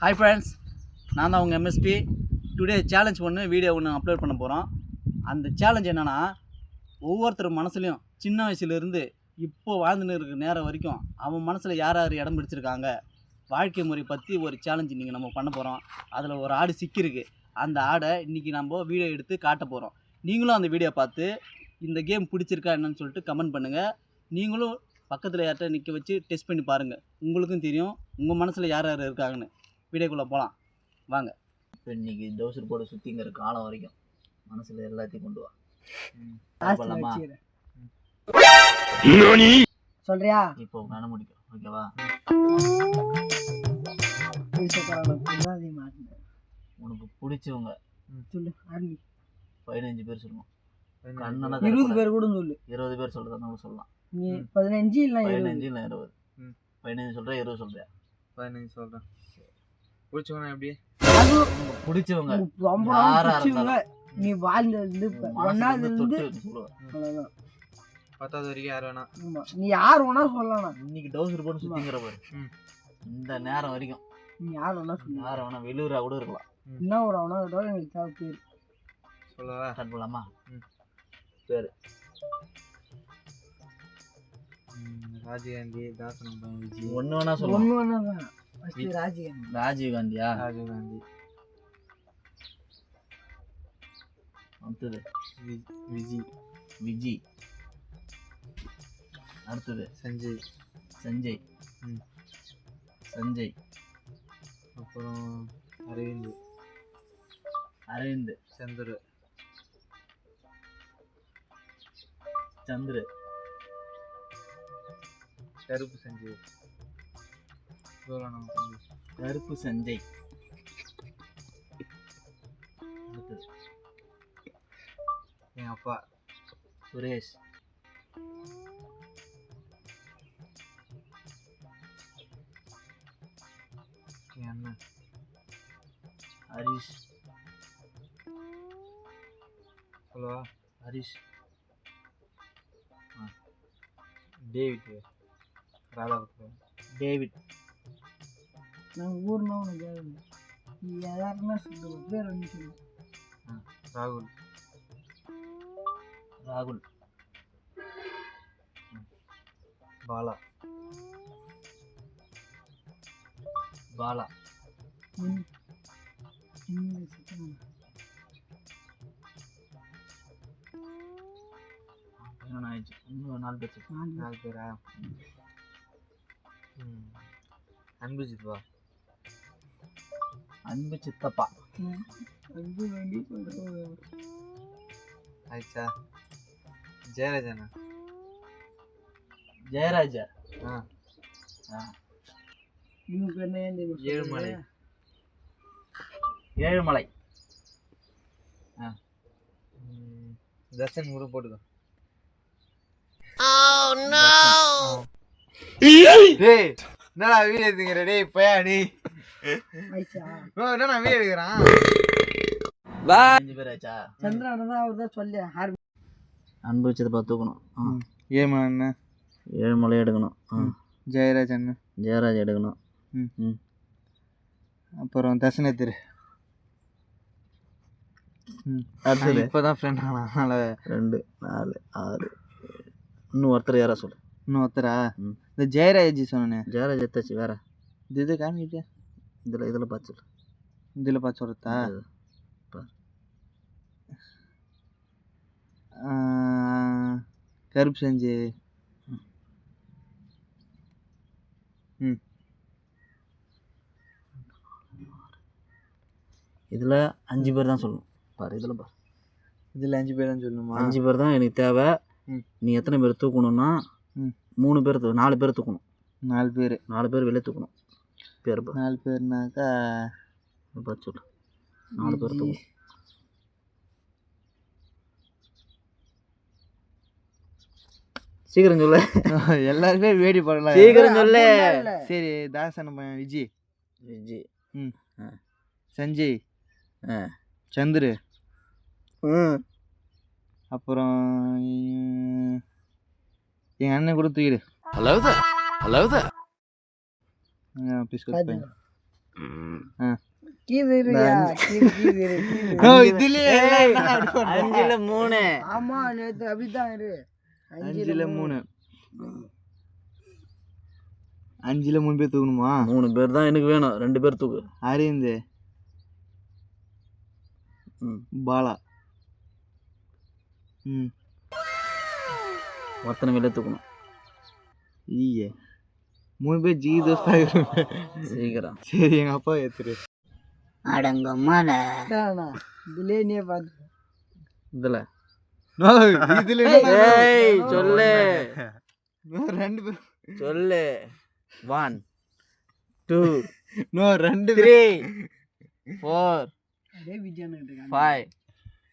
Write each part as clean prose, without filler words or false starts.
Hi friends, நான் தான் உங்கள் எம்எஸ்பி. டுடே சேலஞ்ச் வீடியோ ஒன்று அப்லோட் பண்ண போகிறோம். அந்த சேலஞ்ச் என்னென்னா, ஒவ்வொருத்தர் மனசுலையும் சின்ன வயசுலேருந்து இப்போது வாழ்ந்துன்னு இருக்கிற நேரம் வரைக்கும் அவன் மனசில் யார் யார் இடம் பிடிச்சிருக்காங்க, வாழ்க்கை முறை பற்றி ஒரு சேலஞ்ச் இன்றைக்கி நம்ம பண்ண போகிறோம். அதில் ஒரு ஆடு சிக்கியிருக்கு. அந்த ஆடை இன்றைக்கி நம்ம வீடியோ எடுத்து காட்ட போகிறோம். நீங்களும் அந்த வீடியோ பார்த்து இந்த கேம் பிடிச்சிருக்கா என்னன்னு சொல்லிட்டு கமெண்ட் பண்ணுங்கள். நீங்களும் பக்கத்தில் யார்கிட்ட நிற்க வச்சு டெஸ்ட் பண்ணி பாருங்கள். உங்களுக்கும் தெரியும் உங்கள் மனசில் யார் யார் இருக்காங்கன்னு. வீடியோக்குள்ளே போகலாம் வாங்க. இப்போ இன்றைக்கி டவுசர் போட சுற்றிங்கிற காலம் வரைக்கும் மனசில் எல்லாத்தையும் கொண்டு வா. சொல்றியா? இப்போ கண்ண முடிக்கும். ஓகேவா? உனக்கு பிடிச்சவங்க சொல்லு. 15 பேர் சொல்லணும். 20 பேர் கூட சொல்லு. 20 பேர் சொல்கிறதா சொல்லலாம். நீ 15 இல்லை 15 இல்லை 20. 15 சொல்கிறேன், 20 சொல்கிறேன். 15 சொல்கிறேன். பிடிச்சவங்க எப்படி? அது பிடிச்சவங்க ரொம்ப பிடிச்சவங்க. நீ வாழ்ந்து ஒன்னாவது இருந்து 10வது வரைக்கும் யார் வேணா. நீ யார் வேணா சொல்லலாம். இன்னைக்கு டவுசர் போட்டு சுற்றிங்கிற பாரு. இந்த நேரம் வரைக்கும் நீ யார் வேணா சொல்லு. யாரை வேணா வெளியூரா கூட இருக்கலாம். என்ன ஒரு அவனா எங்களுக்கு தேவை பேர் சொல்லவா? ஸ்டார்ட் பண்ணலாமா? சரி. ராஜீவ்காந்தி, தாசனம், விஜய். ஒன்று வேணா சொல்லு. ஒன்று வேணா தான். ராஜீவ்காந்தி. ராஜீவ்காந்தியா? ராஜீவ்காந்தி. அடுத்தது விஜய். விஜய். அடுத்தது சஞ்சய். சஞ்சய். சஞ்சய். அப்புறம் அரவிந்த். அரவிந்த். சந்திர. சந்திர. கருப்பு சஞ்சய். கருப்பு சஞ்சய். அடுத்தது என் அப்பா சுரேஷ். என் அண்ணன் ஹரிஷ். சொல்லவா? ஹரிஷ். டேவிட். ராதாபுரம். டேவிட். நான் ஊர்னா உனக்கு கேட்கணும். நீ யாருன்னா சொல்லு. பேர் வந்து சொல்லு. ராகுல். ராகுல். பாலா. பாலா. ஆயிடுச்சு. இன்னும் 4 பேர். 4 பேரா? அன்பு சித்வா. அன்பு சித்தப்பா. ஆயிடுச்சா? ஜெயராஜனா. ஜெயராஜா. ஏழுமலை. ஏழுமலை. தர்ஷன் கூட போட்டுக்கோ. என்னடா வீடியோ எடுத்துக்கிற? டேய் பையா நீ. என்னடா வீடியோ எடுக்கிறான்? 5 பேர் ஆச்சா? சந்திரன் தான் அவர் தான் சொல்லி அன்பு சித்தப்பா தூக்கணும். ஏழுமலை அண்ணன். ஏழுமலை எடுக்கணும். ஜெயராஜ் அண்ணன். ஜெயராஜ் எடுக்கணும். அப்புறம் தர்ஷனத்திரு. அடுத்தது இப்போதான் ஃப்ரெண்ட் ஆனால் 2 4 6 இன்னும் ஒருத்தர் யாரா சொல்லு. இன்னும் ஒருத்தரா? இந்த ஜெயராஜ் சொன்னேன். ஜெயராஜ் எடுத்தாச்சு. வேற இது காமிக்கிட்டே இதில் பார்த்து சொல்லு. இதில் பார்த்து சொல்கிறதா? கருப்பு செஞ்சு. இதில் 5 பேர் தான் சொல்லணும். பாரு இதில் பாரு. இதில் 5 பேர் தான் சொல்லணுமா? 5 பேர் தான் எனக்கு தேவை. நீ எத்தனை பேர் தூக்கணும்னா 3 பேர் 4 பேர் தூக்கணும். 4 பேர் வெளியே தூக்கணும். பேர் 4 பேர்னாக்கா பார்த்து சொல்லு. 4 பேர் தூக்கணும். சீக்கிரம் சொல்லு. எல்லாருமே வேடி பண்ணலாம். சீக்கிரம் சொல்லு. சரி. தாசன் விஜய். விஜய். சஞ்சய். சந்திரு. அப்புறம் எங்கள் அண்ணன் கூட தூக்கிடு. ஹலோ. பிஸ்கட் கீது இருயா கீது ஓ இதுலயே எல்லாம் அப்படி பண்றோம். 5ல் 3. ஆமா நேத்து அப்படிதான் இரு 5ல் 3 5ல் 3 பேர் தூக்கணுமா? 3 பேர் தான் எனக்கு வேணும். 2 பேர் தூக்கு. அரவிந்த் பாலா ஒருத்தனை வெளியே தூக்கணும். ஈயே 3 பேர் ஜி தோஸ்தாக. சீக்கிரம். சரி எங்க அப்பா ஏத்துரு. அடங்கம்மாண்ண இதுலயே நீ பார்த்து இதில் இதுல ஏய் சொல்லு 2 பேர் சொல்லு. 1 2 2 3 4 அதே விஜயானு 5.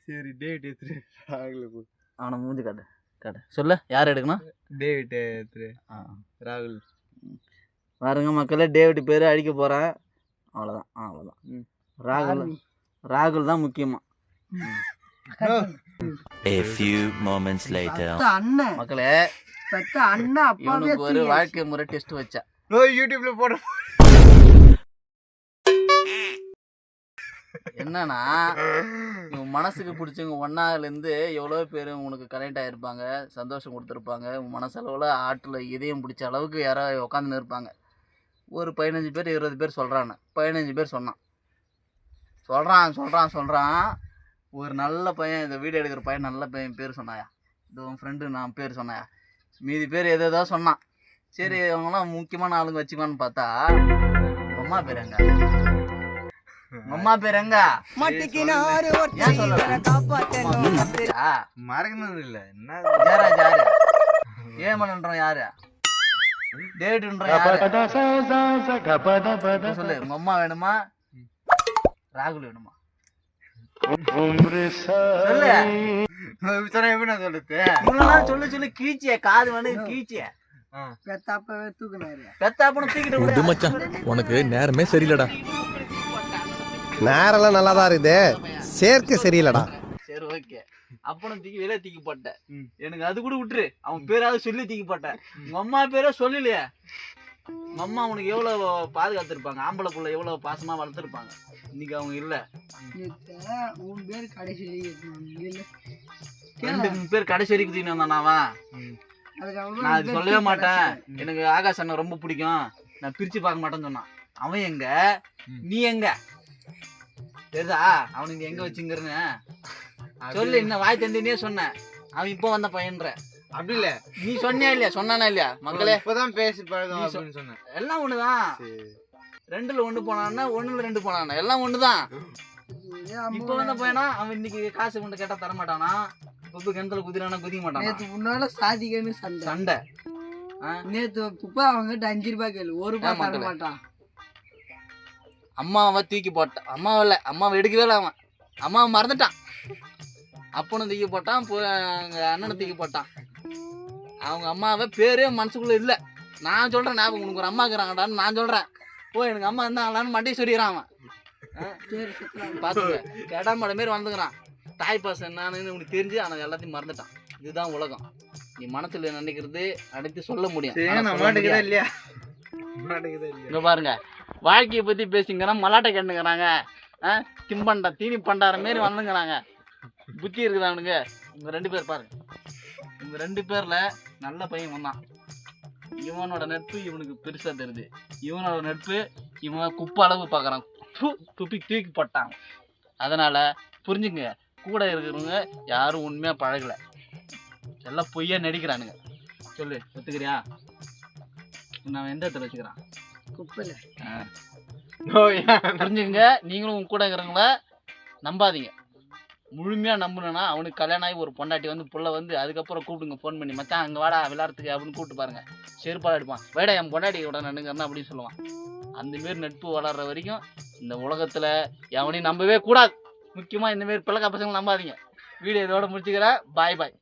சரி டேவிட் ஏத்துரு. ராகுல் போ. அவனை மூஞ்சி காட்டு காட்டு. சொல்லு யார் எடுக்கணும்? டேவிட் ஏத்துரு. ஆ ராகுல் பாருங்க மக்களே, டேவிட் பேர் அடிக்க போகிறேன். அவ்வளோதான் அவ்வளோதான். ராகுல் தான் முக்கியமா. A few moments later. அண்ணன் மக்களே, பெத்த அண்ணன் அப்பாவே இவனுக்கு ஒரு வாழ்க்கை முறை டெஸ்ட் வச்சா. யூடியூப்ல போட என்னன்னா, இவன் மனசுக்கு பிடிச்சவங்க ஒன்னாலேருந்து எவ்வளோ பேர் உனக்கு கனெக்ட் ஆகிருப்பாங்க, சந்தோஷம் கொடுத்துருப்பாங்க. உன் மனசளவில் ஆட்டில் இதயம் பிடிச்ச அளவுக்கு யாராவது உட்காந்துன்னு இருப்பாங்க. ஒரு 15 பேர் 20 பேர் சொல்கிறான்னு 15 பேர் சொல்கிறான். ஒரு நல்ல பையன், இந்த வீடியோ எடுக்கிற பையன் நல்ல பையன் பேர் சொன்னாயா, இது உன் ஃப்ரெண்டு நான் பேர் சொன்னாயா, மீதி பேர் எதோ சொன்னான். சரி அவங்களாம் முக்கியமான ஆளுங்க வச்சுக்கலான்னு பார்த்தா அம்மா பேர் எங்க? அம்மா பேர் எங்க? ஏன் சொல்லல? மறக்கணும் இல்ல என்ன ஜெயராஜ் யாரு? ஏமன்ன்றோம் யாரு? டேவிட்ன்றோம் யாரு? சொல்லு. உங்க அம்மா வேணுமா, ராகுல் வேணுமா? சொல்லு. எப்படி நான் சொல்றது? இவங்கெல்லாம் சொல்லு கீச்சிய காது வந்து கீச்சிய பெத்தாப்பவே தூக்குனாரு பெத்தாப்பன தூக்கிட்டு இது மச்சான் உனக்கு நேரமே சரியில்லடா. நேரெல்லாம் நல்லா தான் இருக்குது, சேர்க்கை சரியில்லடா. சரி ஓகே. அப்பனும் தூக்கி வெளியே தூக்கி போட்டேன். எனக்கு அது கூட விட்டுரு, அவன் பேராவது சொல்லி தூக்கி போட்டேன். உங்க அம்மா பேரே சொல்லலையே. உங்க அம்மா உனக்கு எவ்வளவு பாதுகாத்துருப்பாங்க, ஆம்பளை புள்ள எவ்வளவு பாசமா வளர்த்துருப்பாங்க. இன்னைக்கு அவங்க இல்ல. உன் பேர் கடைசி 2 பேர் கடைசி வரைக்கும் தூக்கி வந்தானாவா? நான் அது சொல்லவே மாட்டேன், எனக்கு ஆகாஷ் அண்ணன் ரொம்ப பிடிக்கும், நான் பிரிச்சு பார்க்க மாட்டேன்னு சொன்னான். அவன் எங்க, நீ எங்க? தெரியுதா அவனுக்கு எங்க வச்சுங்கிறன்னு சொல்லு. இன்னும் வாய் தந்தினே சொன்னேன். அவன் இப்போ வந்த பையன்ற. அப்படி இல்ல, நீ சொன்னியா இல்லையா? சொன்னானா இல்லையா? மக்களே இப்பதான் பேசி பழகும் அப்படின்னு சொன்னேன். எல்லாம் ஒண்ணுதான். 2ல் 1 போனான்னா 1ல் 2 போனானா எல்லாம் ஒண்ணுதான். இப்போ வந்த பையனா அவன் இன்னைக்கு காசு கொண்டு கேட்டா தர மாட்டானா, இப்போ கிணத்துல குதிரானா குதிக்க மாட்டானா. நேத்து முன்னால சாதிக்கன்னு சண்டை. நேத்து குப்பா அவங்ககிட்ட 5 ரூபாய் கேளு, 1 ரூபாய் தர மாட்டான். அம்மாவை தூக்கி போட்டான். அம்மாவை அம்மாவை எடுக்கவே இல்லை. அவன் அம்மாவை மறந்துட்டான். அப்பனும் தூக்கி போட்டான், அண்ணனை தூக்கி போட்டான். அவங்க அம்மாவை பேரே மனசுக்குள்ள இல்லை. நான் சொல்றேன், ஞாபகம் உனக்கு ஒரு அம்மா இருக்கிறாங்கடான்னு நான் சொல்றேன். எனக்கு அம்மா இருந்தாங்களான்னு மண்டையை சொல்லிடுறான் அவன். பார்த்துக்க, கேடாமட மாரி வந்துக்கிறான். தாய் பாசம் என்னன்னு உனக்கு தெரிஞ்சு ஆனால் எல்லாத்தையும் மறந்துட்டான். இதுதான் உலகம். நீ மனசுல நினைக்கிறது அடுத்து சொல்ல முடியும். இல்லையா இங்க பாருங்க, வாழ்க்கையை பத்தி பேசிங்கன்னா மலாட்டை கண்டுக்கிறாங்க. தின்பண்டா தீனி பண்டார மாரி வந்துங்கிறாங்க. புத்தி இருக்குது அவனுக்கு. இவங்க 2 பேர் பாருங்க. இவங்க 2 பேர்ல நல்ல பையன் வந்தான். இவனோட நட்பு இவனுக்கு பெருசா தெரியுது. இவனோட நட்பு இவன் குப்பை அளவு பார்க்குறான். தூக்கி போட்டான். அதனால புரிஞ்சுங்க, கூட இருக்கிறவங்க யாரும் உண்மையா பழகல, எல்லாம் பொய்யா நடிக்கிறானுங்க. சொல்லு, ஒத்துக்கிறியா? நான் எந்த இடத்துல வச்சுக்கிறான்? குப்பையில. புரிஞ்சுங்க. நீங்களும் உங்க கூட இருக்கிறவங்கள நம்பாதீங்க. முழுமையா நம்பணும்னா அவனுக்கு கல்யாணம் ஆகி ஒரு பொண்டாட்டி வந்து புள்ள வந்து அதுக்கப்புறம் கூப்பிடுங்க, ஃபோன் பண்ணி, மச்சான் அங்கே வாடா விளையாடுறதுக்கு அப்படின்னு கூப்பிட்டு பாருங்க. செருப்பாடு எடுப்பான். வேடா என் பொண்டாட்டி கூட நடுங்கன்னா அப்படின்னு சொல்லுவான். அந்தமாரி நட்பு வளர்ற வரைக்கும் இந்த உலகத்துல எவனையும் நம்பவே கூடாது. முக்கியமா இந்தமாரி பிள்ளைக்கா பசங்களை நம்பாதீங்க. வீடியோ இதோட முடிச்சுக்கிறேன். பாய் பாய்.